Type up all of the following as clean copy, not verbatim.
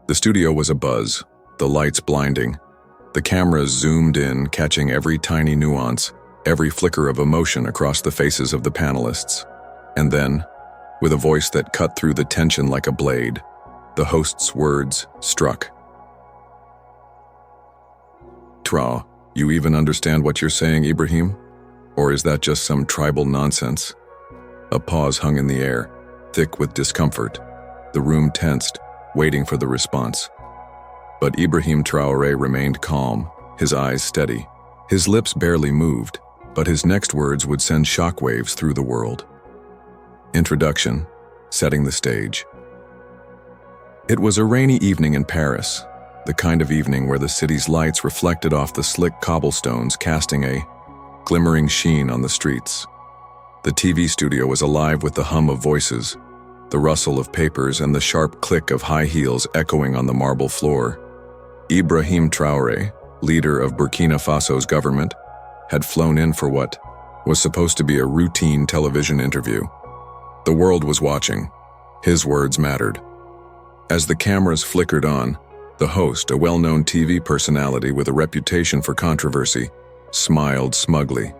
The studio was abuzz, the lights blinding. The cameras zoomed in, catching every tiny nuance, every flicker of emotion across the faces of the panelists. And then, with a voice that cut through the tension like a blade, the host's words struck. "Tra, you even understand what you're saying, Ibrahim? Or is that just some tribal nonsense?" A pause hung in the air, thick with discomfort. The room tensed, waiting for the response. But Ibrahim Traoré remained calm, his eyes steady. His lips barely moved, but his next words would send shockwaves through the world. Introduction, setting the stage. It was a rainy evening in Paris, the kind of evening where the city's lights reflected off the slick cobblestones, casting a glimmering sheen on the streets. The TV studio was alive with the hum of voices, the rustle of papers, and the sharp click of high heels echoing on the marble floor. Ibrahim Traoré, leader of Burkina Faso's government, had flown in for what was supposed to be a routine television interview. The world was watching. His words mattered. As the cameras flickered on, the host, a well-known TV personality with a reputation for controversy, smiled smugly.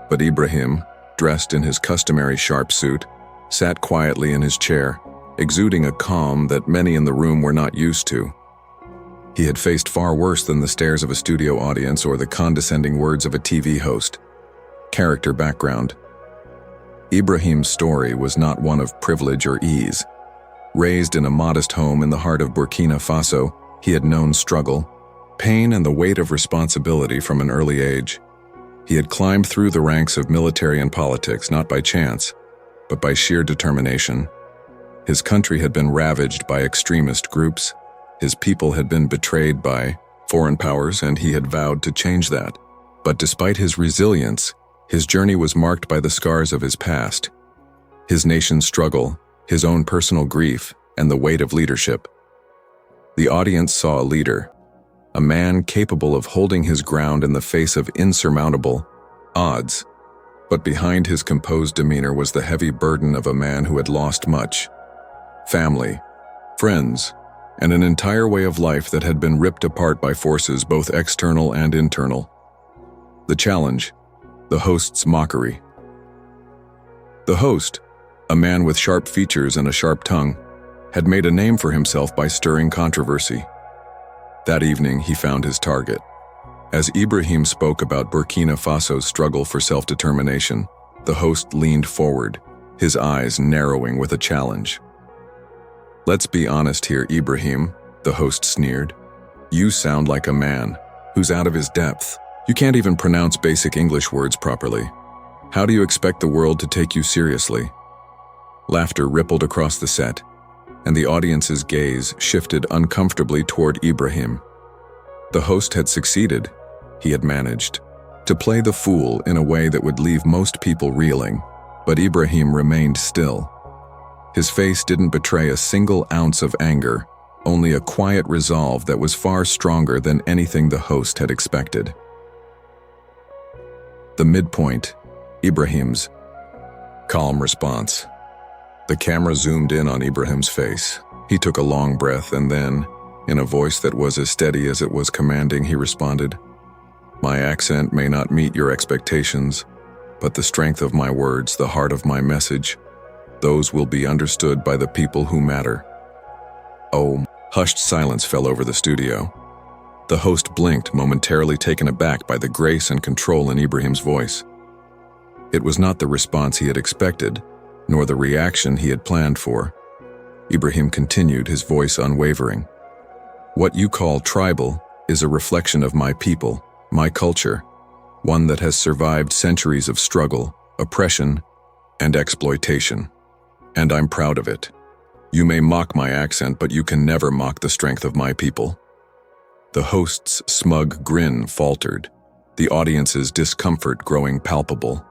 But Ibrahim, dressed in his customary sharp suit, sat quietly in his chair, exuding a calm that many in the room were not used to. He had faced far worse than the stares of a studio audience or the condescending words of a TV host. Character background. Ibrahim's story was not one of privilege or ease. Raised in a modest home in the heart of Burkina Faso, he had known struggle, pain, and the weight of responsibility from an early age. He had climbed through the ranks of military and politics not by chance, but by sheer determination. His country had been ravaged by extremist groups. His people had been betrayed by foreign powers, and he had vowed to change that. But despite his resilience, his journey was marked by the scars of his past, his nation's struggle, his own personal grief, and the weight of leadership. The audience saw a leader, a man capable of holding his ground in the face of insurmountable odds. But behind his composed demeanor was the heavy burden of a man who had lost much: family, friends, and an entire way of life that had been ripped apart by forces both external and internal. The challenge, the host's mockery. The host, a man with sharp features and a sharp tongue, had made a name for himself by stirring controversy. That evening, he found his target. As Ibrahim spoke about Burkina Faso's struggle for self-determination, the host leaned forward, his eyes narrowing with a challenge. "Let's be honest here, Ibrahim," the host sneered. "You sound like a man who's out of his depth. You can't even pronounce basic English words properly. How do you expect the world to take you seriously?" Laughter rippled across the set, and the audience's gaze shifted uncomfortably toward Ibrahim. The host had succeeded. He had managed to play the fool in a way that would leave most people reeling, but Ibrahim remained still. His face didn't betray a single ounce of anger, only a quiet resolve that was far stronger than anything the host had expected. The midpoint, Ibrahim's calm response. The camera zoomed in on Ibrahim's face. He took a long breath and then, in a voice that was as steady as it was commanding, he responded, "My accent may not meet your expectations, but the strength of my words, the heart of my message, those will be understood by the people who matter." Oh, hushed silence fell over the studio. The host blinked, momentarily taken aback by the grace and control in Ibrahim's voice. It was not the response he had expected, nor the reaction he had planned for. Ibrahim continued, his voice unwavering. "What you call tribal is a reflection of my people, my culture, one that has survived centuries of struggle, oppression, and exploitation. And I'm proud of it. You may mock my accent, but you can never mock the strength of my people." The host's smug grin faltered, the audience's discomfort growing palpable.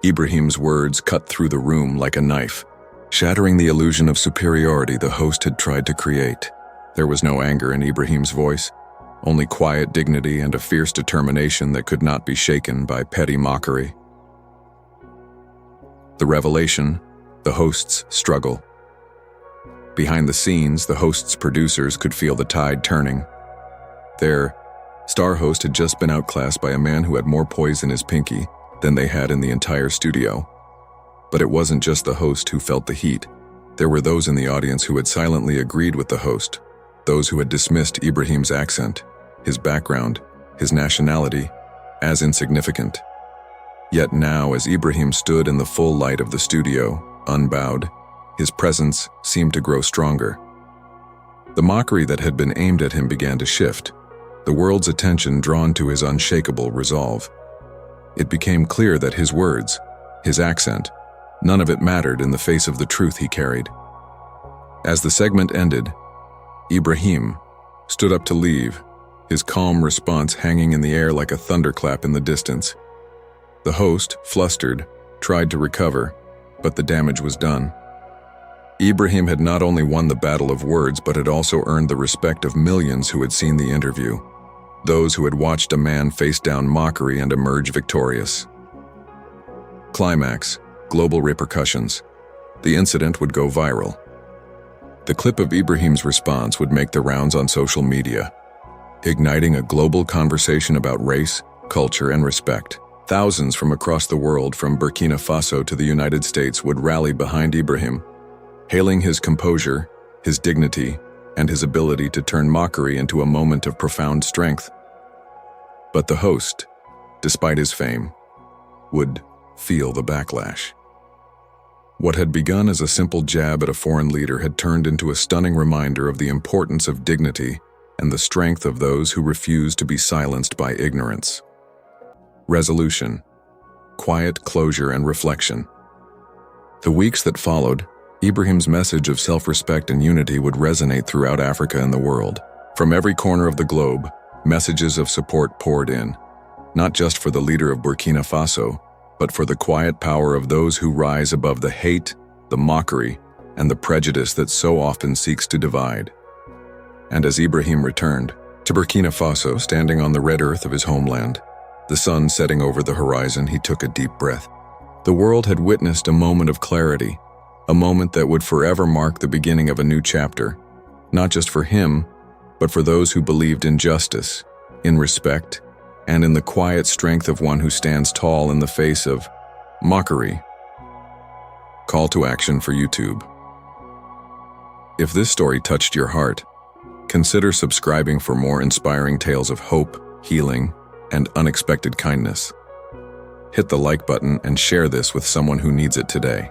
Ibrahim's words cut through the room like a knife, shattering the illusion of superiority the host had tried to create. There was no anger in Ibrahim's voice, only quiet dignity and a fierce determination that could not be shaken by petty mockery. The revelation, the host's struggle. Behind the scenes, the host's producers could feel the tide turning. Their star host had just been outclassed by a man who had more poise in his pinky than they had in the entire studio. But it wasn't just the host who felt the heat. There were those in the audience who had silently agreed with the host, those who had dismissed Ibrahim's accent, his background, his nationality, as insignificant. Yet now, as Ibrahim stood in the full light of the studio, unbowed, his presence seemed to grow stronger. The mockery that had been aimed at him began to shift, the world's attention drawn to his unshakable resolve. It became clear that his words, his accent, none of it mattered in the face of the truth he carried. As the segment ended, Ibrahim stood up to leave, his calm response hanging in the air like a thunderclap in the distance. The host, flustered, tried to recover, but the damage was done. Ibrahim had not only won the battle of words, but had also earned the respect of millions who had seen the interview, those who had watched a man face down mockery and emerge victorious. Climax, global repercussions. The incident would go viral. The clip of Ibrahim's response would make the rounds on social media, igniting a global conversation about race, culture, and respect. Thousands from across the world, from Burkina Faso to the United States, would rally behind Ibrahim, hailing his composure, his dignity, and his ability to turn mockery into a moment of profound strength. But the host, despite his fame, would feel the backlash. What had begun as a simple jab at a foreign leader had turned into a stunning reminder of the importance of dignity and the strength of those who refuse to be silenced by ignorance. Resolution, quiet closure, and reflection. The weeks that followed, Ibrahim's message of self-respect and unity would resonate throughout Africa and the world. From every corner of the globe, messages of support poured in, not just for the leader of Burkina Faso, but for the quiet power of those who rise above the hate, the mockery, and the prejudice that so often seeks to divide. And as Ibrahim returned to Burkina Faso, standing on the red earth of his homeland, the sun setting over the horizon, he took a deep breath. The world had witnessed a moment of clarity, a moment that would forever mark the beginning of a new chapter, not just for him, but for those who believed in justice, in respect, and in the quiet strength of one who stands tall in the face of mockery. Call to action for YouTube. If this story touched your heart, consider subscribing for more inspiring tales of hope, healing, and unexpected kindness. Hit the like button and share this with someone who needs it today.